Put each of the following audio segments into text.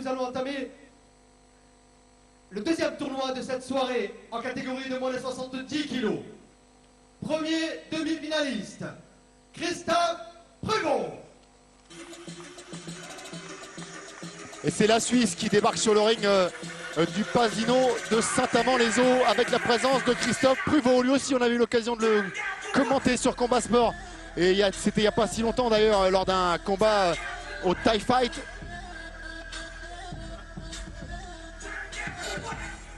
nous allons entamer le deuxième tournoi de cette soirée en catégorie de moins de 70 kilos. Premier demi-finaliste, Christophe Pruvot. Et c'est la Suisse qui débarque sur le ring du Pasino de Saint-Amand-les-Eaux avec la présence de Christophe Pruvot. Lui aussi, on a eu l'occasion de le commenter sur Combat Sport. Et c'était il n'y a pas si longtemps d'ailleurs, lors d'un combat au Thai Fight.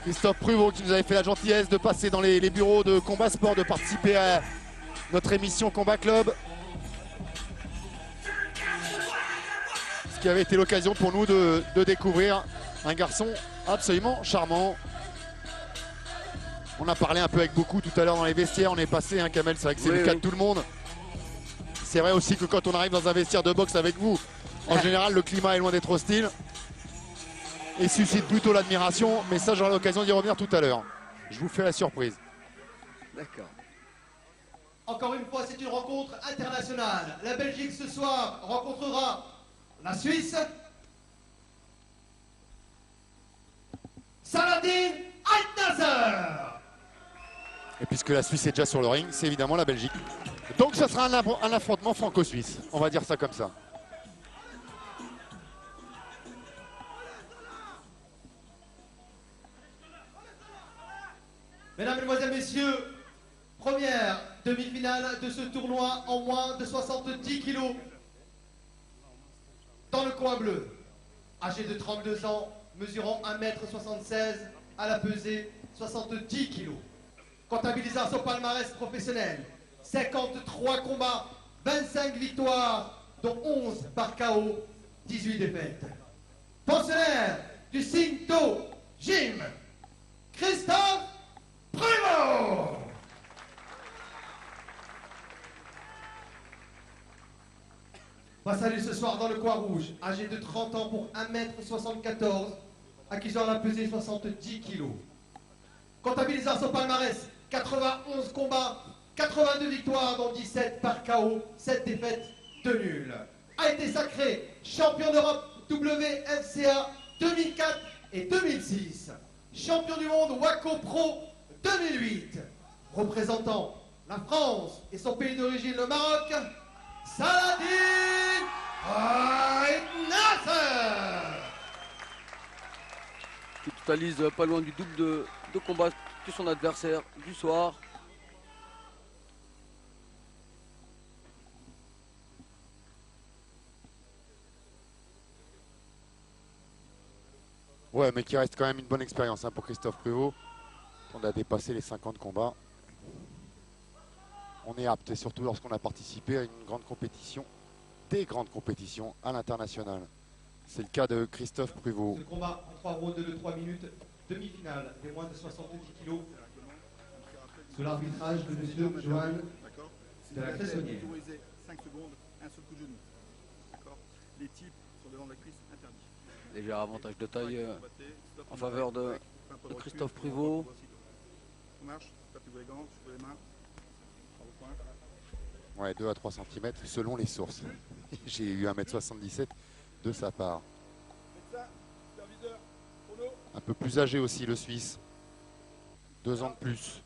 Christophe Pruvot qui nous avait fait la gentillesse de passer dans les bureaux de Combat Sport, de participer à notre émission Combat Club. Ce qui avait été l'occasion pour nous de découvrir un garçon absolument charmant. On a parlé un peu avec beaucoup tout à l'heure dans les vestiaires, on est passé, hein, Kamel, c'est vrai que c'est le cas de tout le monde. C'est vrai aussi que quand on arrive dans un vestiaire de boxe avec vous, en général le climat est loin d'être hostile et suscite plutôt l'admiration, mais ça j'aurai l'occasion d'y revenir tout à l'heure. Je vous fais la surprise. D'accord. Encore une fois, c'est une rencontre internationale. La Belgique ce soir rencontrera la Suisse. Saladin Altnasser. Et puisque la Suisse est déjà sur le ring, c'est évidemment la Belgique. Donc ça sera un affrontement franco-suisse, on va dire ça comme ça. Mesdames, Mesdemoiselles, Messieurs, première demi-finale de ce tournoi en moins de 70 kilos. Dans le coin bleu, âgé de 32 ans, mesurant 1m76, à la pesée 70 kilos. Comptabilisant son palmarès professionnel, 53 combats, 25 victoires, dont 11 par KO, 18 défaites. Pensionnaire du Sinto Gym, Christophe Pruvot. Face à lui ce soir dans le coin rouge, âgé de 30 ans pour 1m74, accusant la pesée 70 kg. Comptabilisant son palmarès, 91 combats, 82 victoires, dont 17 par KO, 7 défaites, 2 nuls. A été sacré champion d'Europe WFCA 2004 et 2006. Champion du monde Waco Pro 2008. Représentant la France et son pays d'origine, le Maroc, Saladin Altnasser. Qui totalise pas loin du double de combat que son adversaire du soir. Ouais, mais qui reste quand même une bonne expérience, hein, pour Christophe Pruvot. On a dépassé les 50 combats. On est apte, et surtout lorsqu'on a participé à une grande compétition, des grandes compétitions à l'international. C'est le cas de Christophe Pruvot. Ce combat en 3 rounds de 3 minutes, demi-finale des moins de 70 kg, sous l'arbitrage de M. Johan de la Cressonnière. 5 secondes, un seul coup de genou. D'accord. Les types sur devant de la cuisse interdits. Léger avantage de taille en faveur de Christophe Pruvot. On marche, tapez-vous les gants, sur les mains. Ouais, 2 à 3 cm selon les sources. J'ai eu 1m77 de sa part. Un peu plus âgé aussi, le Suisse. 2 ans de plus.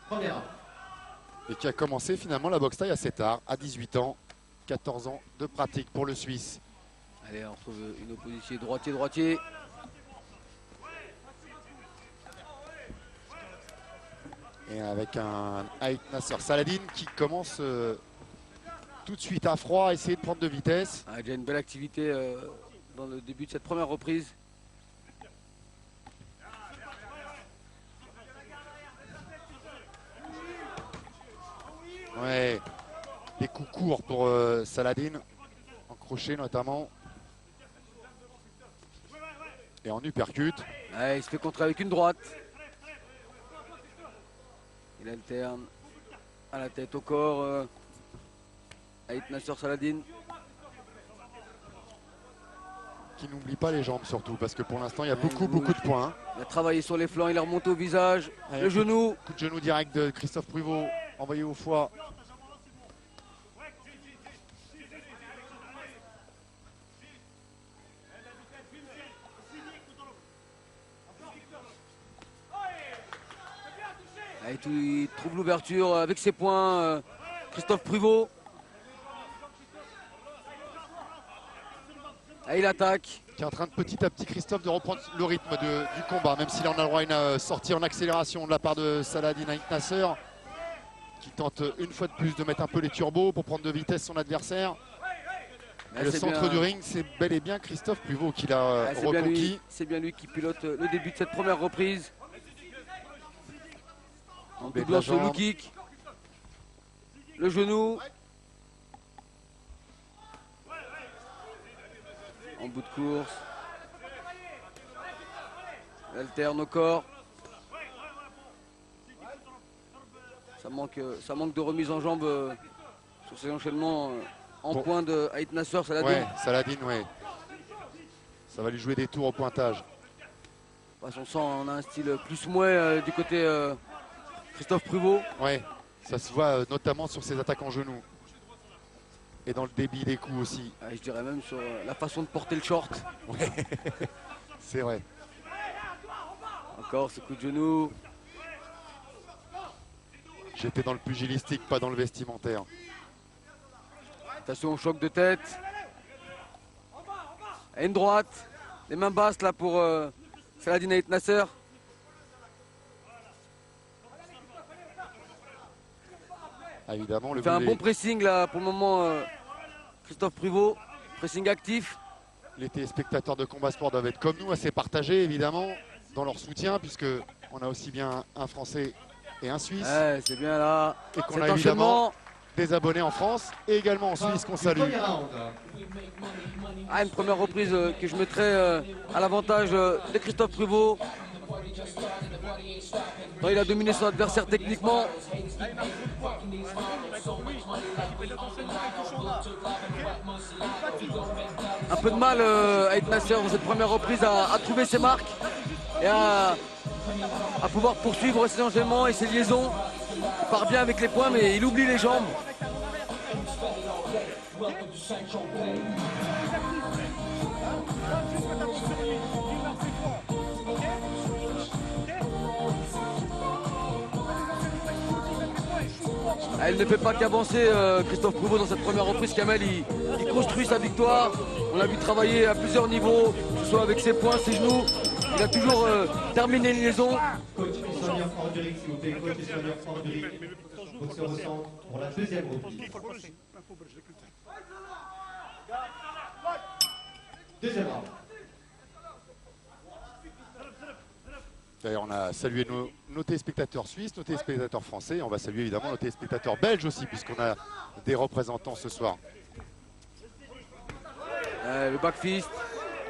Première. Et qui a commencé finalement la boxe taille assez tard, à 18 ans. 14 ans de pratique pour le Suisse. Allez, on retrouve une opposition droitier-droitier. Et avec un Altnasser Saladin qui commence tout de suite à froid, à essayer de prendre de vitesse. Ah, déjà une belle activité dans le début de cette première reprise. Ouais, des coups courts pour Saladin, en crochet notamment. Et en uppercut. Ouais, il se fait contrer avec une droite. Il alterne à la tête, au corps. Altnasser Saladin. Qui n'oublie pas les jambes surtout, parce que pour l'instant il y a beaucoup de points. Il a travaillé sur les flancs, il a remonté au visage. Allez, le genou. Coup de genou direct de Christophe Pruvot, envoyé au foie. il trouve l'ouverture avec ses points. Christophe Pruvot. Et il attaque. Qui est en train de petit à petit, Christophe, de reprendre le rythme du combat, même s'il en a le droit à une sortie en accélération de la part de Saladin Ait Nasser, qui tente une fois de plus de mettre un peu les turbos pour prendre de vitesse son adversaire. Et le centre bien, du ring, c'est bel et bien Christophe Pruvot qui l'a reconquis. C'est bien lui qui pilote le début de cette première reprise. En doublant ce low kick. Le genou. En bout de course. Il alterne au corps. Ça manque de remise en jambe sur ces enchaînements en point de Ait Nasser, Saladin. Ouais, Saladin, ouais. Ça va lui jouer des tours au pointage. On sent, on a un style plus mouais du côté Christophe Pruvot. Ouais, ça se voit notamment sur ses attaques en genoux. Et dans le débit des coups aussi. Je dirais même sur la façon de porter le short. Ouais, c'est vrai. Encore ce coup de genou. J'étais dans le pugilistique, pas dans le vestimentaire. Attention au choc de tête. Et une droite. Les mains basses là pour Saladin Ait Nasser. Ah, évidemment, Il fait un bon pressing là pour le moment, Christophe Pruvot. Pressing actif. Les téléspectateurs de Combat Sport doivent être comme nous, assez partagés évidemment dans leur soutien, puisque on a aussi bien un Français et un Suisse. Ouais, c'est bien là. Et qu'on a évidemment des abonnés en France et également en Suisse qu'on salue. Une première reprise que je mettrai à l'avantage de Christophe Pruvot. Il a dominé son adversaire techniquement. Un peu de mal Ait Nasser dans cette première reprise à trouver ses marques et à pouvoir poursuivre ses enchaînements et ses liaisons. Il part bien avec les poings mais il oublie les jambes. Elle ne fait pas qu'avancer Christophe Pruvot dans cette première reprise. Kamel il construit sa victoire. On l'a vu travailler à plusieurs niveaux, que ce soit avec ses poings, ses genoux. Il a toujours terminé une liaison. Coach Sonia Forduric, s'il vous plaît. Coach Sonia Forduric. Boxeur au centre pour la deuxième reprise. Deuxième round. D'ailleurs, on a salué nos téléspectateurs suisses, nos téléspectateurs français. On va saluer évidemment nos téléspectateurs belges aussi, puisqu'on a des représentants ce soir. Le back fist.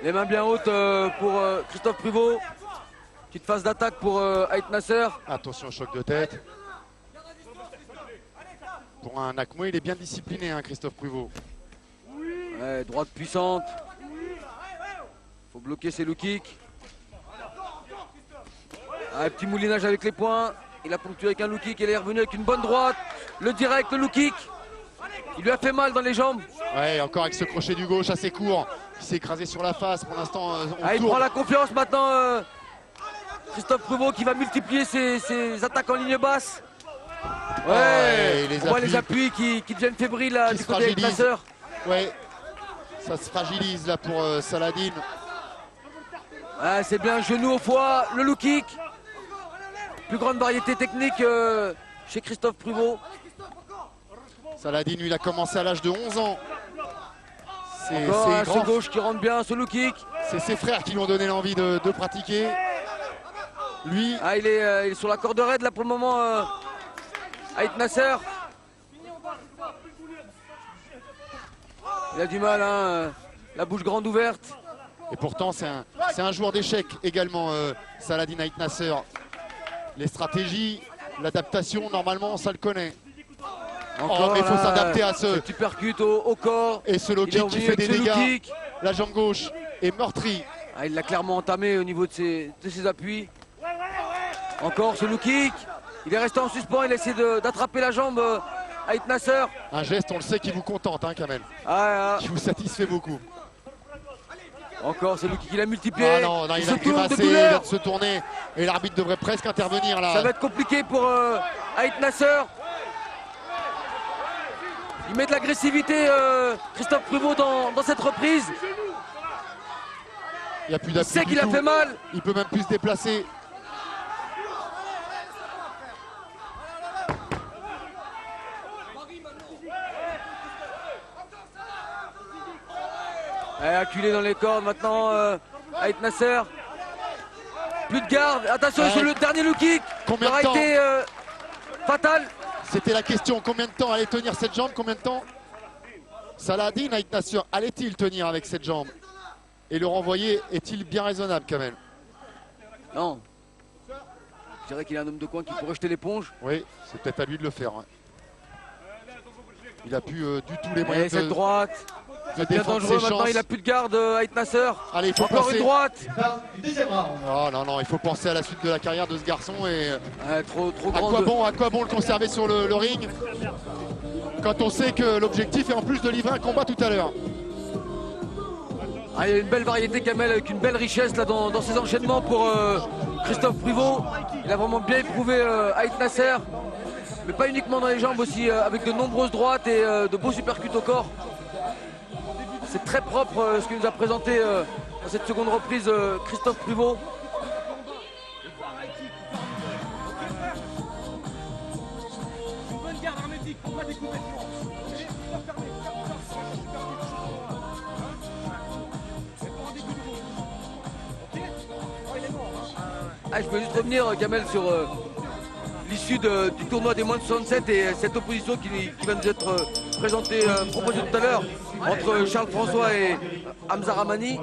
Les mains bien hautes pour Christophe Pruvot. Petite phase d'attaque pour Ait Nasser. Attention au choc de tête. Pour un Nakmo, il est bien discipliné, hein, Christophe Pruvot. Ouais, droite puissante. Faut bloquer ses low kicks. Un petit moulinage avec les poings. Il a ponctué avec un low kick. Il est revenu avec une bonne droite. Le direct, le low kick. Il lui a fait mal dans les jambes. Ouais, encore avec ce crochet du gauche assez court. Il s'est écrasé sur la face. Pour l'instant, il prend la confiance maintenant. Christophe Pruvot qui va multiplier ses attaques en ligne basse. Ouais, on voit les appuis qui deviennent fébriles là, du côté de Nasser. Ouais, ça se fragilise là pour Saladin. C'est bien, genou au foie, le low kick. Plus grande variété technique chez Christophe Pruvot. Saladin, lui, il a commencé à l'âge de 11 ans. Encore ce gauche qui rentre bien, ce low kick. C'est ses frères qui lui ont donné l'envie de pratiquer. Lui, il est sur la corde raide là pour le moment. Ait Nasser. Il a du mal, hein, la bouche grande ouverte. Et pourtant, c'est un joueur d'échecs également, Saladin Ait Nasser. Les stratégies, l'adaptation, normalement, ça le connaît. Encore, mais il faut s'adapter à ce petit percute au corps. Et ce low kick qui fait des dégâts. La jambe gauche est meurtrie. Il l'a clairement entamé au niveau de ses appuis. Encore ce low kick. Il est resté en suspens, il a essayé d'attraper la jambe Ait Nasser. Un geste, on le sait, qui vous contente, hein, Kamel. Qui vous satisfait beaucoup. Encore, c'est lui qui l'a multiplié. Ah non, non, il va se tourne de grimacer, il douleur. vient de se tourner. Et l'arbitre devrait presque intervenir là. Ça va être compliqué pour Ait Nasser. Il met de l'agressivité, Christophe Pruvot, dans cette reprise. Il n'y a plus Il d'appui sait du qu'il a tout. fait mal. Il peut même plus se déplacer. Acculé dans les cordes maintenant, Ait Nasser. Plus de garde. Attention sur le dernier low kick. Combien Il aura de temps été fatal. C'était la question. Combien de temps allait tenir cette jambe? Combien de temps Saladin Ait Nasser allait-il tenir avec cette jambe? Et le renvoyer est-il bien raisonnable, Kamel? Non. Je dirais qu'il est un homme de coin qui pourrait jeter l'éponge. Oui, c'est peut-être à lui de le faire. Hein. Il a plus du tout les Et moyens cette droite. de Bien défendre dangereux ses maintenant, chances. il a plus de garde, Ait Nasser. Allez, il faut Encore penser. une droite. Fin du deuxième round. Oh non, non, il faut penser à la suite de la carrière de ce garçon et Trop à grande. quoi bon le conserver sur le ring quand on sait que l'objectif est en plus de livrer un combat tout à l'heure. Ah, il y a une belle variété, Kamel, avec une belle richesse là, dans ses enchaînements pour Christophe Pruvot. Il a vraiment bien éprouvé Ait Nasser, mais pas uniquement dans les jambes aussi, avec de nombreuses droites et de beaux supercutes au corps. C'est très propre ce qu'il nous a présenté dans cette seconde reprise Christophe Pruvot. Ah, je peux juste revenir, Kamel, sur l'issue du tournoi des moins de 67 et cette opposition qui va nous être présentée, proposée tout à l'heure, entre Charles François et Hamza Ramani,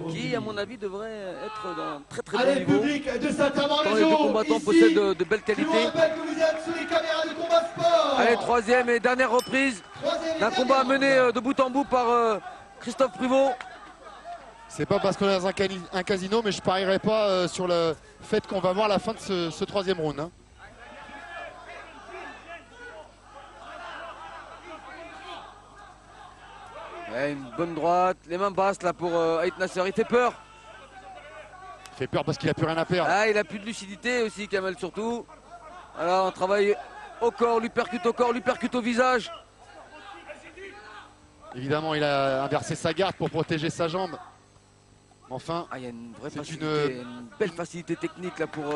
qui, à mon avis, devrait être d'un très très bon Allez, niveau. public de Tant les deux Saint-Amand-les-Eaux, combattants ici, possèdent de belles je vous qualités. rappelle que vous êtes sous les caméras de Combat Sport. Allez, troisième et dernière reprise Troisième et d'un combat dernière. mené de bout en bout par Christophe Pruvot. C'est pas parce qu'on est dans un casino, mais je parierais pas sur le fait qu'on va voir la fin de ce troisième round. Hein. Ouais, une bonne droite, les mains basses là pour Ait Nasser. Il fait peur. Il fait peur parce qu'il a plus rien à perdre. Ah, il a plus de lucidité aussi, Kamel, surtout. Alors, on travaille au corps, lui percute au visage. Évidemment, il a inversé sa garde pour protéger sa jambe. Enfin, Ah, il y a une vraie C'est facilité, une belle facilité technique là pour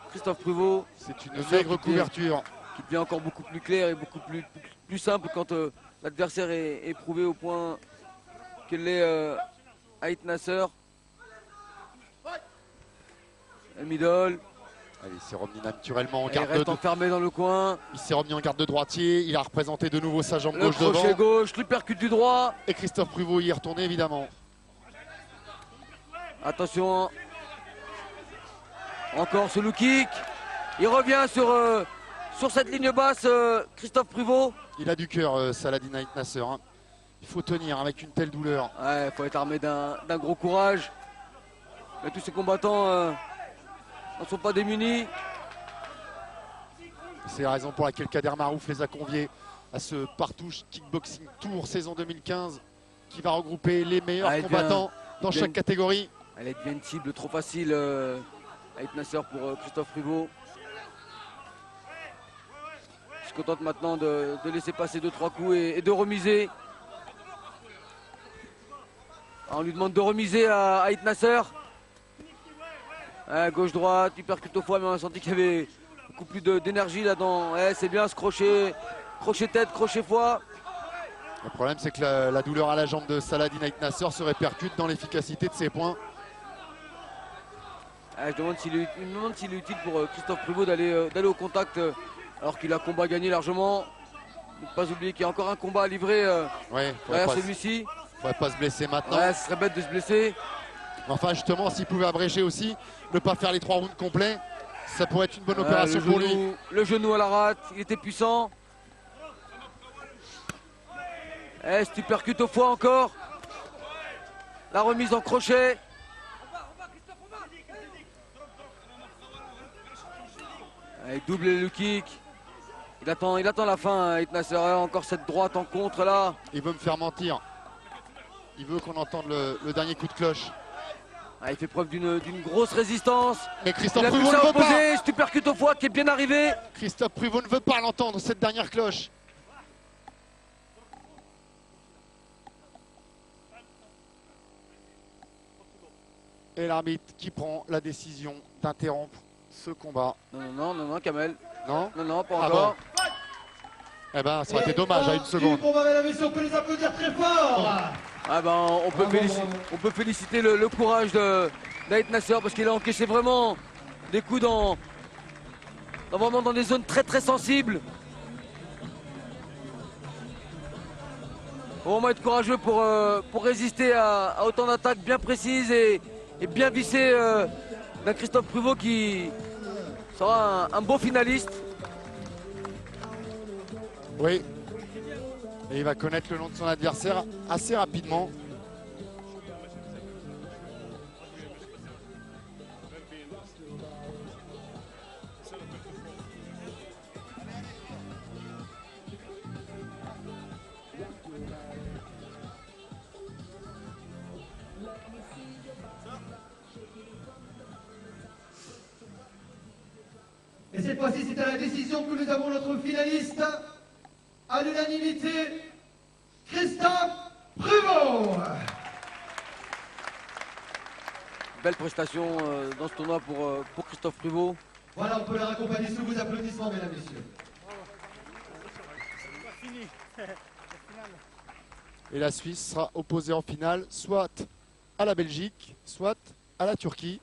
Christophe Pruvot, c'est une Nasser maigre qui couverture. qui devient encore beaucoup plus clair et beaucoup plus simple quand l'adversaire est éprouvé au point que l'est Ait Nasser. Le middle, Allez, il s'est remis naturellement en il garde reste de enfermé dans le coin. Il s'est remis en garde de droitier. Il a représenté de nouveau sa jambe Le gauche crochet devant. gauche, lui percute du droit. Et Christophe Pruvot y est retourné évidemment. Attention. Encore ce low kick. Il revient sur cette ligne basse, Christophe Pruvot. Il a du cœur, Saladin Ait Nasser. Hein. Il faut tenir avec une telle douleur. Il faut être armé d'un gros courage. Mais tous ces combattants n'en sont pas démunis. C'est la raison pour laquelle Kader Marouf les a conviés à ce Partouche Kickboxing Tour saison 2015 qui va regrouper les meilleurs combattants dans chaque catégorie. Elle devient une cible trop facile, Ait Nasser pour Christophe Pruvot. Il se contente maintenant de laisser passer 2-3 coups et de remiser. On lui demande de remiser à Ait Nasser. Gauche-droite, il percute au foie, mais on a senti qu'il y avait beaucoup plus d'énergie là-dedans. C'est bien ce crochet, crochet-tête, crochet-foie. Le problème, c'est que la douleur à la jambe de Saladin Ait Nasser se répercute dans l'efficacité de ses points. Je me demande s'il est utile pour Christophe Pruvot d'aller au contact alors qu'il a combat gagné largement. Ne pas oublier qu'il y a encore un combat à livrer Ouais, derrière celui-ci. faudrait pas se blesser maintenant. Ouais, ce serait bête de se blesser. Enfin, justement, s'il pouvait abréger aussi, ne pas faire les 3 rounds complets, ça pourrait être une bonne opération pour lui. Le genou à la rate, il était puissant. Si tu percutes au foie encore. La remise en crochet. Il double le kick. Il attend la fin, Ait Nasser. Encore cette droite en contre là. Il veut me faire mentir. Il veut qu'on entende le dernier coup de cloche. Ah, il fait preuve d'une grosse résistance. Mais Christophe Il a Pruvot poussé ne à veut pas. opposer, Stupercut au foie qui est bien arrivé. Christophe Pruvot ne veut pas l'entendre, cette dernière cloche. Et l'arbitre qui prend la décision d'interrompre ce combat. Non, Kamel. Non? Non, pas Ah encore. bon. Eh ben, ça aurait été dommage à une seconde. On peut les applaudir très fort. Ah ben, on peut féliciter le courage d'Ait Nasser parce qu'il a encaissé vraiment des coups vraiment dans des zones très très sensibles. Faut vraiment être courageux pour résister à autant d'attaques bien précises et bien vissées d'un Christophe Pruvot qui sera un beau finaliste. Oui. Et il va connaître le nom de son adversaire assez rapidement. Et cette fois-ci, c'est à la décision que nous avons notre finaliste. À l'unanimité, Christophe Pruvot. Belle prestation dans ce tournoi pour Christophe Pruvot. Voilà, on peut le raccompagner sous vos applaudissements, mesdames, messieurs. Et la Suisse sera opposée en finale soit à la Belgique, soit à la Turquie.